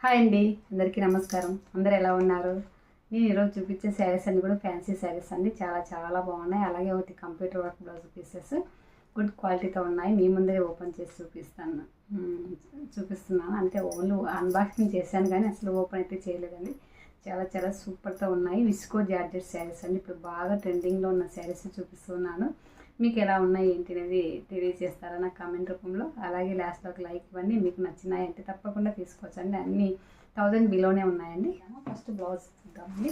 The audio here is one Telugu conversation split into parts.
హాయ్ అండి, అందరికీ నమస్కారం. అందరు ఎలా ఉన్నారు? నేను ఈరోజు చూపించే శారీస్ అన్ని కూడా ఫ్యాన్సీ శారీస్ అండి. చాలా చాలా బాగున్నాయి. అలాగే ఒకటి computer work blouse pieces good క్వాలిటీతో ఉన్నాయి. మీ ముందరే ఓపెన్ చేసి చూపిస్తున్నాను. అంటే ఓన్లీ అన్బాక్సింగ్ చేశాను కానీ అసలు ఓపెన్ అయితే చేయలేదండి. చాలా చాలా సూపర్తో ఉన్నాయి. విస్కో జార్జెట్ శారీస్ అండి. ఇప్పుడు బాగా ట్రెండింగ్లో ఉన్న శారీస్ చూపిస్తున్నాను. మీకు ఎలా ఉన్నాయి ఏంటి అనేది తెలియజేస్తారా నాకు కామెంట్ రూపంలో. అలాగే లాస్ట్లో ఒక లైక్ ఇవ్వండి. మీకు నచ్చినాయి అంటే తప్పకుండా తీసుకోవచ్చండి. అన్నీ 1000 బిలోనే ఉన్నాయండి. ఫస్ట్ బ్లౌజ్ చూద్దామండి.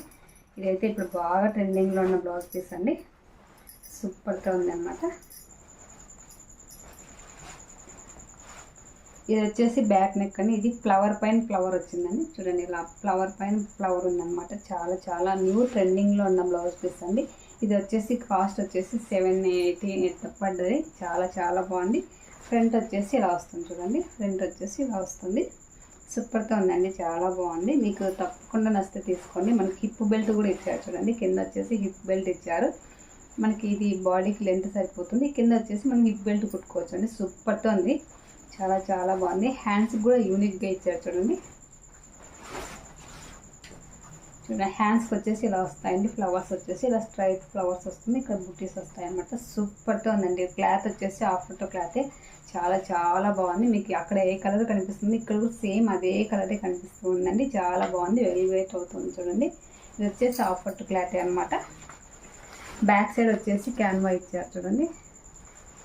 ఇదైతే ఇప్పుడు బాగా ట్రెండింగ్లో ఉన్న బ్లౌజ్ పీస్ అండి. సూపర్గా ఉంది అనమాట. ఇది వచ్చేసి బ్యాక్ నెక్ అండి. ఇది ఫ్లవర్ పైన ఫ్లవర్ వచ్చిందండి. చూడండి, ఇలా ఫ్లవర్ పైన ఫ్లవర్ ఉందన్నమాట. చాలా చాలా న్యూ ట్రెండింగ్లో ఉన్న బ్లౌజ్ పీస్ అండి. ఇది వచ్చేసి కాస్ట్ వచ్చేసి 780 పడ్డది. చాలా చాలా బాగుంది. ఫ్రంట్ వచ్చేసి ఇలా వస్తుంది. చూడండి, ఫ్రంట్ వచ్చేసి ఇలా వస్తుంది. సూపర్తో ఉందండి. చాలా బాగుంది. మీకు తప్పకుండా నచ్చితే తీసుకోండి. మనకి హిప్ బెల్ట్ కూడా ఇచ్చారు. చూడండి, కింద వచ్చేసి హిప్ బెల్ట్ ఇచ్చారు. మనకి ఇది బాడీకి లెంత్ సరిపోతుంది. కింద వచ్చేసి మనం హిప్ బెల్ట్ కుట్టుకోవచ్చు అండి. సూపర్తో ఉంది. చాలా చాలా బాగుంది. హ్యాండ్స్కి కూడా యూనిక్గా ఇచ్చారు. చూడండి, హ్యాండ్స్కి వచ్చేసి ఇలా వస్తాయండి. ఫ్లవర్స్ వచ్చేసి ఇలా స్ట్రైట్ ఫ్లవర్స్ వస్తుంది. ఇక్కడ బుటీస్ వస్తాయి అన్నమాట. సూపర్తో ఉందండి. క్లాత్ వచ్చేసి ఆఫ్టర్ క్లాతే. చాలా చాలా బాగుంది. మీకు అక్కడ ఏ కలర్ కనిపిస్తుంది, ఇక్కడ కూడా సేమ్ అదే కలరే కనిపిస్తూ ఉందండి. చాలా బాగుంది. వెయిట్ అవుతుంది. చూడండి, ఇది వచ్చేసి ఆఫ్టర్ క్లాతే అనమాట. బ్యాక్ సైడ్ వచ్చేసి క్యాన్వా ఇచ్చారు. చూడండి,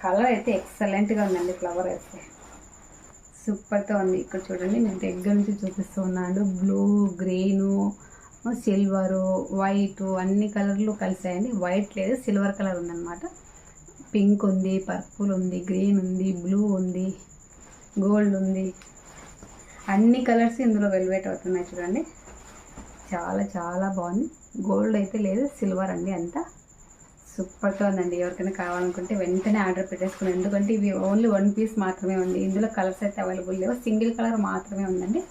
కలర్ అయితే ఎక్సలెంట్గా ఉందండి. ఫ్లవర్ అయితే సూపర్తో ఉంది. ఇక్కడ చూడండి, నేను దగ్గర నుంచి చూపిస్తూ ఉన్నాను. బ్లూ, గ్రీను, సిల్వరు, వైట్ అన్ని కలర్లు కలిసాయండి. వైట్ లేదు, సిల్వర్ కలర్ ఉందన్నమాట. పింక్ ఉంది, పర్పుల్ ఉంది, గ్రీన్ ఉంది, బ్లూ ఉంది, గోల్డ్ ఉంది. అన్ని కలర్స్ ఇందులో వెల్వెట్ అవుతున్నాయి. చూడండి, చాలా చాలా బాగుంది. గోల్డ్ అయితే లేదు, సిల్వర్ అండి అంతా. సూపర్గా ఉందండి. ఎవరికైనా కావాలనుకుంటే వెంటనే ఆర్డర్ పెట్టేసుకుని. ఎందుకంటే ఇవి ఓన్లీ 1 పీస్ మాత్రమే ఉంది. ఇందులో కలర్స్ అయితే అవైలబుల్ లేవు. సింగిల్ కలర్ మాత్రమే ఉందండి.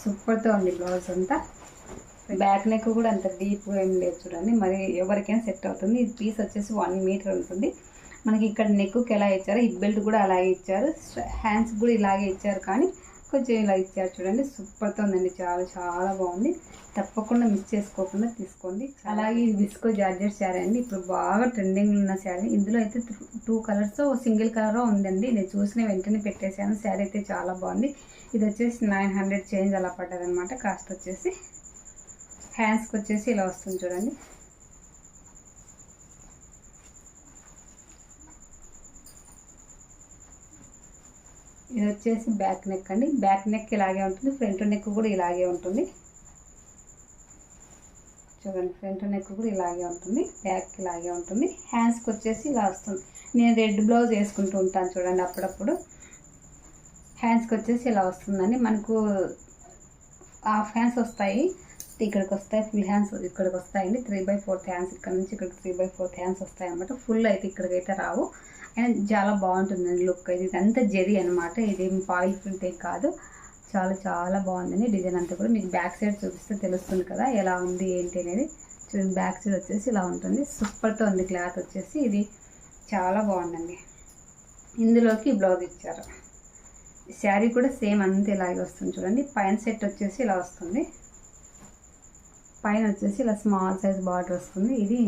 సూపర్తో ఉంది బ్లౌజ్ అంతా. బ్యాక్ నెక్ కూడా అంత డీప్ ఏం లేదు. చూడండి, మరి ఎవరికైనా సెట్ అవుతుంది. ఇది పీస్ వచ్చేసి 1 మీటర్ ఉంటుంది. మనకి ఇక్కడ నెక్కి ఎలా ఇచ్చారో హిప్ బెల్ట్ కూడా అలాగే ఇచ్చారు. హ్యాండ్స్ కూడా ఇలాగే ఇచ్చారు, కానీ కొంచెం ఇలా ఇచ్చారు. చూడండి, సూపర్తో ఉందండి. చాలా చాలా బాగుంది. తప్పకుండా మిస్ చేసుకోకుండా తీసుకోండి. అలాగే ఇది విస్కో జార్జెట్ శారీ అండి. ఇప్పుడు బాగా ట్రెండింగ్ ఉన్న శారీ. ఇందులో అయితే 2 కలర్స్ సింగిల్ కలర్ ఉందండి. నేను చూసిన వెంటనే పెట్టేశాను. శారీ అయితే చాలా బాగుంది. ఇది వచ్చేసి 900 చేంజ్ అలా పడ్డది అనమాట. కాస్ట్ వచ్చేసి హ్యాండ్స్కి వచ్చేసి ఇలా వస్తుంది. చూడండి, ఇది వచ్చేసి బ్యాక్ నెక్ అండి. బ్యాక్ నెక్ ఇలాగే ఉంటుంది. ఫ్రంట్ నెక్ కూడా ఇలాగే ఉంటుంది. చూడండి, ఫ్రంట్ నెక్ కూడా ఇలాగే ఉంటుంది. బ్యాక్ ఇలాగే ఉంటుంది. హ్యాండ్స్కి వచ్చేసి ఇలా వస్తుంది. నేను రెడ్ బ్లౌజ్ వేసుకుంటూ ఉంటాను. చూడండి, అప్పుడప్పుడు హ్యాండ్స్కి వచ్చేసి ఇలా వస్తుందండి. మనకు హాఫ్ హ్యాండ్స్ వస్తాయి, ఇక్కడికి వస్తాయి. ఫుల్ హ్యాండ్స్ ఇక్కడికి వస్తాయండి. 3/4 హ్యాండ్స్ ఇక్కడ నుంచి ఇక్కడికి 3/4 హ్యాండ్స్ వస్తాయి అన్నమాట. ఫుల్ అయితే ఇక్కడికైతే రావు. అండ్ చాలా బాగుంటుందండి లుక్. ఇదంతా జెరీ అనమాట. ఇదేం ఫాయిల్ ప్రింట్ కాదు. చాలా చాలా బాగుందండి. డిజైన్ అంతా కూడా మీకు బ్యాక్ సైడ్ చూపిస్తే తెలుస్తుంది కదా ఎలా ఉంది ఏంటి అనేది. చూడండి, బ్యాక్ సైడ్ వచ్చేసి ఇలా ఉంటుంది. సూపర్తో ఉంది. క్లాత్ వచ్చేసి ఇది చాలా బాగుందండి. ఇందులోకి బ్లౌజ్ ఇచ్చారు. శారీ కూడా సేమ్ అంతే ఇలాగే వస్తుంది. చూడండి, పైన సెట్ వచ్చేసి ఇలా వస్తుంది. పైన వచ్చేసి ఇలా స్మాల్ సైజ్ బార్డర్ వస్తుంది. ఇది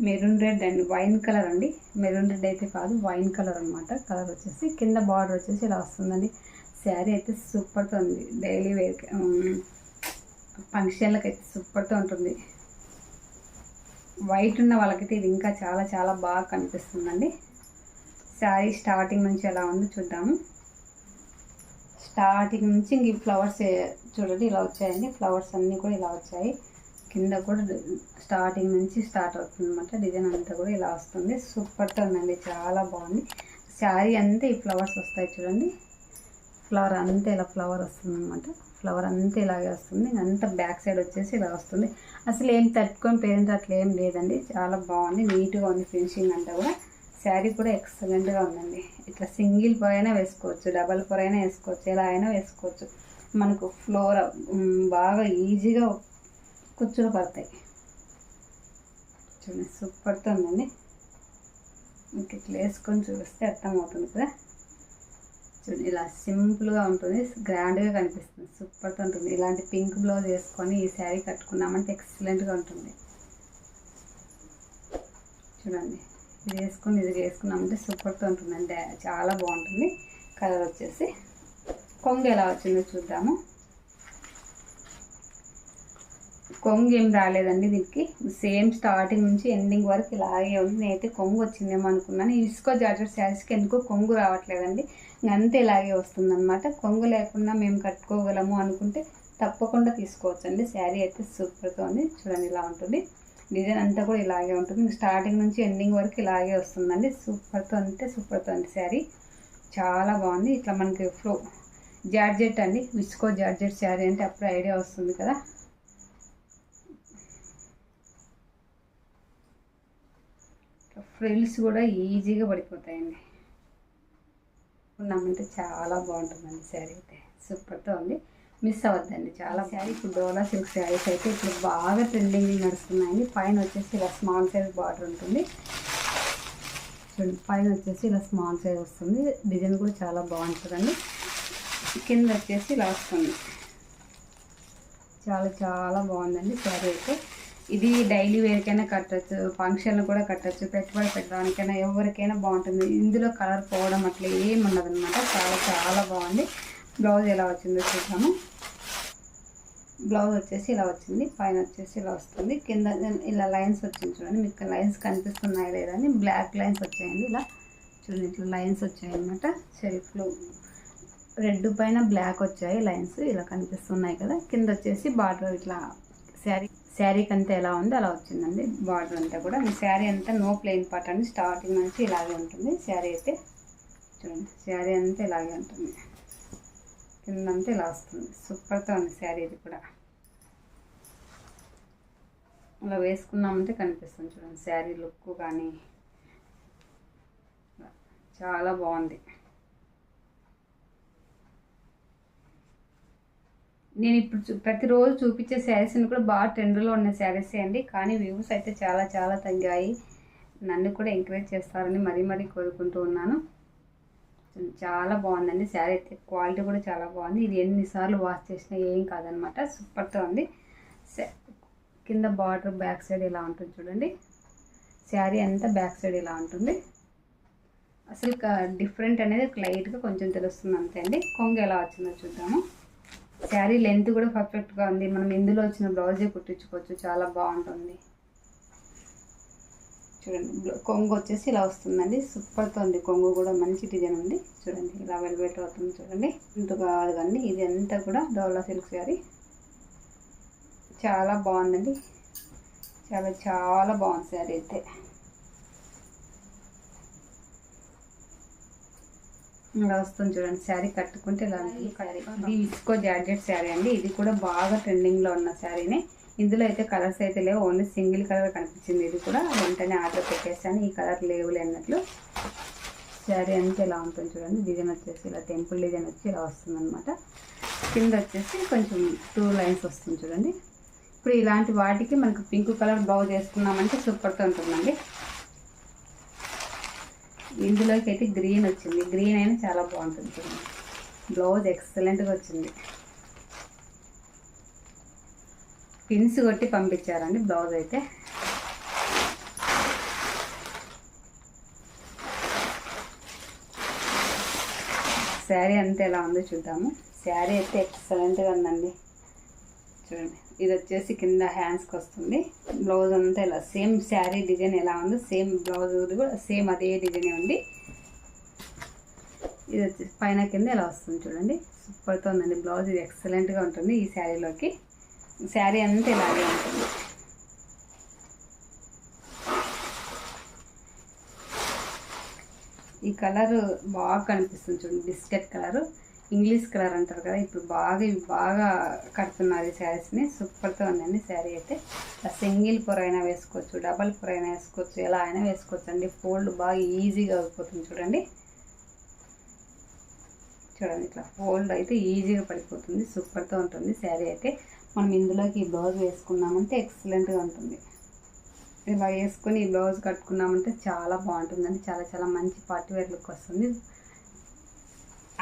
maroon red and wine colour అండి. మెరూన్ రెడ్ అయితే కాదు, వైన్ కలర్ అనమాట. కలర్ వచ్చేసి కింద బార్డర్ వచ్చేసి ఇలా వస్తుందండి. శారీ అయితే సూపర్తో ఉంది. డైలీ వేర్ ఫంక్షన్లకు అయితే సూపర్తో ఉంటుంది. వైట్ ఉన్న వాళ్ళకైతే ఇది ఇంకా చాలా చాలా బాగా కనిపిస్తుందండి. శారీ స్టార్టింగ్ నుంచి ఎలా ఉందో చూద్దాము. స్టార్టింగ్ నుంచి ఇంక ఫ్లవర్స్ చూడండి ఇలా వచ్చాయండి. ఫ్లవర్స్ అన్నీ కూడా ఇలా వచ్చాయి. కింద కూడా స్టార్టింగ్ నుంచి స్టార్ట్ అవుతుంది అనమాట. డిజైన్ అంతా కూడా ఇలా వస్తుంది. సూపర్తో ఉందండి. చాలా బాగుంది. శారీ అంతా ఈ ఫ్లవర్స్ వస్తాయి. చూడండి, ఫ్లవర్ అంతా ఇలా ఫ్లవర్ వస్తుంది అనమాట. ఫ్లవర్ అంతా ఇలాగే వస్తుంది. అంతా బ్యాక్ సైడ్ వచ్చేసి ఇలా వస్తుంది. అసలు ఏం తట్టుకొని పేరెంట్ అట్లా ఏం లేదండి. చాలా బాగుంది. నీట్గా ఉంది. ఫినిషింగ్ అంతా కూడా. శారీ కూడా ఎక్సలెంట్గా ఉందండి. ఇట్లా సింగిల్ పొర అయినా వేసుకోవచ్చు, డబల్ పొర అయినా వేసుకోవచ్చు, ఎలా అయినా వేసుకోవచ్చు. మనకు ఫ్లోర్ బాగా ఈజీగా కుచ్చులు పడతాయి. చూడండి, సూపర్తో ఉందండి. మీకు ఇట్లా వేసుకొని చూపిస్తే అర్థమవుతుంది కదా. చూడండి ఇలా సింపుల్గా ఉంటుంది, గ్రాండ్గా కనిపిస్తుంది, సూపర్గా ఉంటుంది. ఇలాంటి పింక్ బ్లౌజ్ వేసుకొని ఈ శారీ కట్టుకున్నామంటే ఎక్సలెంట్గా ఉంటుంది. చూడండి ఇది వేసుకున్నామంటే సూపర్గా ఉంటుందండి, చాలా బాగుంటుంది. కలర్ వచ్చేసి కొంగు ఎలా వచ్చిందో చూద్దాము. కొంగు ఏం రాలేదండి దీనికి, సేమ్ స్టార్టింగ్ నుంచి ఎండింగ్ వరకు ఇలాగే ఉంది. నేనైతే కొంగు వచ్చిందేమో అనుకున్నాను. ఇసుకో జార్జెట్ శారీస్కి ఎందుకో కొంగు రావట్లేదండి, అంతే ఇలాగే వస్తుందన్నమాట. కొంగు లేకుండా మేము కట్టుకోగలము అనుకుంటే తప్పకుండా తీసుకోవచ్చండి. శారీ అయితే సూపర్గా ఉంది. చూడండి ఇలా ఉంటుంది, డిజైన్ అంతా కూడా ఇలాగే ఉంటుంది. స్టార్టింగ్ నుంచి ఎండింగ్ వరకు ఇలాగే వస్తుందండి. సూపర్గా ఉంది శారీ, చాలా బాగుంది. ఇట్లా మనకి జార్జెట్ అండి, విస్కో జార్జెట్ శారీ అంటే అప్పుడు ఐడియా వస్తుంది కదా. ఫ్రిల్స్ కూడా ఈజీగా పడిపోతాయండి. ఉన్నామంటే చాలా బాగుంటుందండి శారీ అయితే, సూపర్గా ఉంది. మిస్ అవ్వద్దండి చాలా శారీ. ఇప్పుడు డోలా సిల్క్ శారీస్ అయితే ఇప్పుడు బాగా ట్రెండింగ్ నడుస్తున్నాయండి. పైన వచ్చేసి ఇలా స్మాల్ సైజ్ బార్డర్ ఉంటుంది. చూడండి పైన వచ్చేసి ఇలా స్మాల్ సైజ్ వస్తుంది, డిజైన్ కూడా చాలా బాగుంటుందండి. కింద వచ్చేసి ఇలా వస్తుంది, చాలా బాగుందండి శారీ అయితే. ఇది డైలీ వేర్కైనా కట్టచ్చు, ఫంక్షన్లు కూడా కట్టచ్చు, పెట్టుబడి పెట్టడానికైనా ఎవరికైనా బాగుంటుంది. ఇందులో కలర్ పోవడం అట్లా ఏమి ఉండదు అనమాట. చాలా బాగుంది. బ్లౌజ్ ఎలా వచ్చిందో చూద్దాము. బ్లౌజ్ వచ్చేసి ఇలా వచ్చింది, పైన వచ్చేసి ఇలా వస్తుంది, కింద ఇలా లైన్స్ వచ్చింది. చూడండి మీకు లైన్స్ కనిపిస్తున్నాయి లేదని, బ్లాక్ లైన్స్ వచ్చాయండి. ఇలా చూడండి ఇట్లా లైన్స్ వచ్చాయన్నమాట. షెల్ఫ్లో రెడ్ పైన బ్లాక్ వచ్చాయి లైన్స్, ఇలా కనిపిస్తున్నాయి కదా. కింద వచ్చేసి బార్డర్ ఇట్లా శారీకి అంతా ఎలా ఉందో అలా వచ్చిందండి బార్డర్ అంతా కూడా. మీ శారీ అంతా నో ప్లెయిన్ పార్ట్ అండి, స్టార్టింగ్ నుంచి ఇలాగే ఉంటుంది శారీ అయితే. చూడండి శారీ అంతా ఇలాగే ఉంటుంది, కిందంతా ఇలా వస్తుంది. సూపర్గా ఉంది శారీ. ఇది కూడా అలా వేసుకున్నామంటే కనిపిస్తుంది. చూడండి శారీ లుక్ కానీ చాలా బాగుంది. నేను ఇప్పుడు ప్రతిరోజు చూపించే శారీస్ని కూడా బాగా ట్రెండ్లో ఉన్న శారీసే అండి, కానీ వ్యూస్ అయితే చాలా తగ్గాయి. నన్ను కూడా ఎంకరేజ్ చేస్తారని మరీ కోరుకుంటూ ఉన్నాను. చాలా బాగుందండి శారీ అయితే, క్వాలిటీ కూడా చాలా బాగుంది. ఇది ఎన్నిసార్లు వాష్ చేసినా ఏం కాదనమాట, సూపర్గా ఉంది. కింద బార్డర్ బ్యాక్ సైడ్ ఇలా ఉంటుంది చూడండి. శారీ అంతా బ్యాక్ సైడ్ ఇలా ఉంటుంది. అసలు డిఫరెంట్ అనేది లైట్గా కొంచెం తెలుస్తుంది అంతే అండి. కొంగు ఎలా వచ్చిందో చూద్దాము. శారీ లెంత్ కూడా పర్ఫెక్ట్గా ఉంది, మనం ఇందులో వచ్చిన బ్లౌజే కుట్టించుకోవచ్చు, చాలా బాగుంటుంది. చూడండి కొంగు వచ్చేసి ఇలా వస్తుందండి, సూపర్గా ఉంది. కొంగు కూడా మంచి డిజైన్ ఉంది. చూడండి ఇలా వెల్వెట్ అవుతుంది చూడండి. ఇంత కాదు కానీ ఇది అంతా కూడా డోలా సిల్క్ శారీ, చాలా బాగుందండి. చాలా బాగుంది శారీ అయితే. ఇలా వస్తుంది చూడండి శారీ కట్టుకుంటే ఇలా ఉంటుంది. ఇది విస్కో జార్జెట్ శారీ అండి, ఇది కూడా బాగా ట్రెండింగ్లో ఉన్న శారీనే. ఇందులో అయితే కలర్స్ అయితే లేవు, ఓన్లీ సింగిల్ కలర్ కనిపించింది. ఇది కూడా వెంటనే ఆర్డర్ పెట్టేసాను, ఈ కలర్ లేవులే అన్నట్లు. శారీ అంతా ఇలా ఉంటుంది చూడండి. డిజైన్ వచ్చేసి ఇలా టెంపుల్ డిజైన్ వచ్చి ఇలా వస్తుంది అనమాట. కింద వచ్చేసి కొంచెం 2 లైన్స్ వస్తుంది చూడండి. ఇప్పుడు ఇలాంటి వాటికి మనకు పింక్ కలర్ బ్లౌజ్ వేసుకున్నామంటే సూపర్గా ఉంటుందండి. ఇందులోకి అయితే గ్రీన్ వచ్చింది, గ్రీన్ అయినా చాలా బాగుంటుంది చూడండి. బ్లౌజ్ ఎక్సలెంట్గా వచ్చింది, పిన్స్ కొట్టి పంపించారండి బ్లౌజ్ అయితే. శారీ అంతా ఎలా ఉందో చూద్దాము. శారీ అయితే ఎక్సలెంట్గా ఉందండి. చూడండి ఇది వచ్చేసి కింద హ్యాండ్స్కి వస్తుంది, బ్లౌజ్ అంతా ఇలా సేమ్ శారీ డిజైన్ ఎలా ఉందో సేమ్ బ్లౌజ్ కూడా సేమ్ అదే డిజైనే ఉంది. ఇది వచ్చేసి పైన కింద ఇలా వస్తుంది చూడండి, సూపర్గా ఉందండి బ్లౌజ్. ఇది ఎక్సలెంట్గా ఉంటుంది ఈ శారీలోకి. శారీ అంతా ఇలాగే ఉంటుంది. ఈ కలర్ బాగా కనిపిస్తుంది చూడండి, బిస్కెట్ కలరు, ఇంగ్లీష్ కలర్ అంటారు కదా, ఇప్పుడు బాగా కడుతున్నారు ఈ శారీస్ని. సూపర్గా ఉందండి శారీ అయితే. సింగిల్ పొర అయినా వేసుకోవచ్చు, డబల్ పొర అయినా వేసుకోవచ్చు, ఎలా అయినా వేసుకోవచ్చు అండి. ఫోల్డ్ బాగా ఈజీగా అయిపోతుంది చూడండి. చూడండి ఇట్లా ఫోల్డ్ అయితే ఈజీగా పడిపోతుంది, సూపర్గా ఉంటుంది శారీ అయితే. మనం ఇందులోకి ఈ బ్లౌజ్ వేసుకున్నామంటే ఎక్సలెంట్గా ఉంటుంది. ఇలా వేసుకొని ఈ బ్లౌజ్ కట్టుకున్నామంటే చాలా బాగుంటుందండి. చాలా మంచి పార్టీ వేర్ లుక్ వస్తుంది.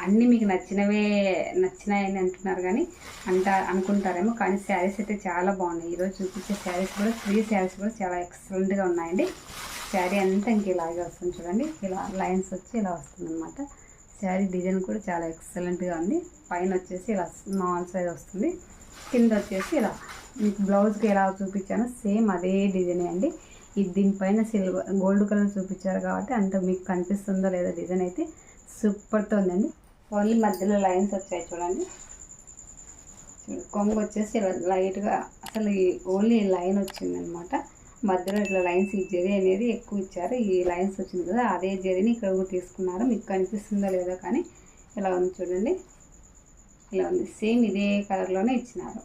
అన్నీ మీకు నచ్చినాయని అంటున్నారు కానీ అనుకుంటారేమో, కానీ శారీస్ అయితే చాలా బాగున్నాయి. ఈరోజు చూపించే శారీస్ కూడా 3 శారీస్ కూడా చాలా ఎక్సలెంట్గా ఉన్నాయండి. శారీ అంతా ఇంక ఇలాగే వస్తుంది చూడండి, ఇలా లైన్స్ వచ్చి ఇలా వస్తుంది అనమాట. శారీ డిజైన్ కూడా చాలా ఎక్సలెంట్గా ఉంది. పైన వచ్చేసి ఇలా స్మాల్ సైజ్ వస్తుంది, కింద వచ్చేసి ఇలా మీకు బ్లౌజ్కి ఎలా చూపించానో సేమ్ అదే డిజైనే అండి. ఇది దీనిపైన గోల్డ్ కలర్ చూపించారు కాబట్టి అంత మీకు కనిపిస్తుందో లేదో డిజైన్ అయితే సూపర్తో ఉందండి. ఓన్లీ మధ్యలో లైన్స్ వచ్చాయి చూడండి. కొంగు వచ్చేసి ఇలా లైట్గా అసలు ఓన్లీ లైన్ వచ్చిందనమాట. మధ్యలో ఇట్లా లైన్స్, ఈ జరీ అనేది ఎక్కువ ఇచ్చారు. ఈ లైన్స్ వచ్చింది కదా, అదే జరీని ఇక్కడ కూడా తీసుకున్నారు. మీకు కనిపిస్తుందో లేదో కానీ ఇలా ఉంది చూడండి, ఇలా ఉంది. సేమ్ ఇదే కలర్లోనే ఇచ్చినారు.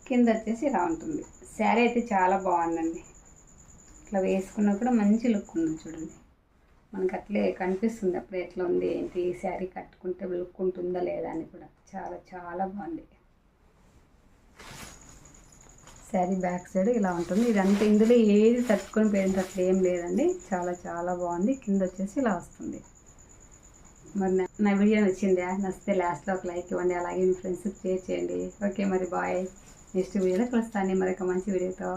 కింద వచ్చేసి ఇలా ఉంటుంది. శారీ అయితే చాలా బాగుందండి. ఇట్లా వేసుకున్నా కూడా మంచి లుక్ ఉంది చూడండి. మనకు అట్లే కనిపిస్తుంది అప్పుడు ఎట్లా ఉంది ఏంటి, ఈ శారీ కట్టుకుంటే లుక్ ఉంటుందా లేదా అని కూడా. చాలా చాలా బాగుంది. శారీ బ్యాక్ సైడ్ ఇలా ఉంటుంది. ఇదంతా ఇందులో ఏది తట్టుకొని పోయినంత అట్లా ఏం లేదండి. చాలా చాలా బాగుంది. కింద వచ్చేసి ఇలా వస్తుంది. మరి నా వీడియో నచ్చితే లాస్ట్లో ఒక లైక్ ఇవ్వండి. అలాగే మీ ఫ్రెండ్స్కి షేర్ చేయండి. ఓకే మరి బాయ్. నెక్స్ట్ వీడియోలో కలుస్తాను మరొక మంచి వీడియోతో.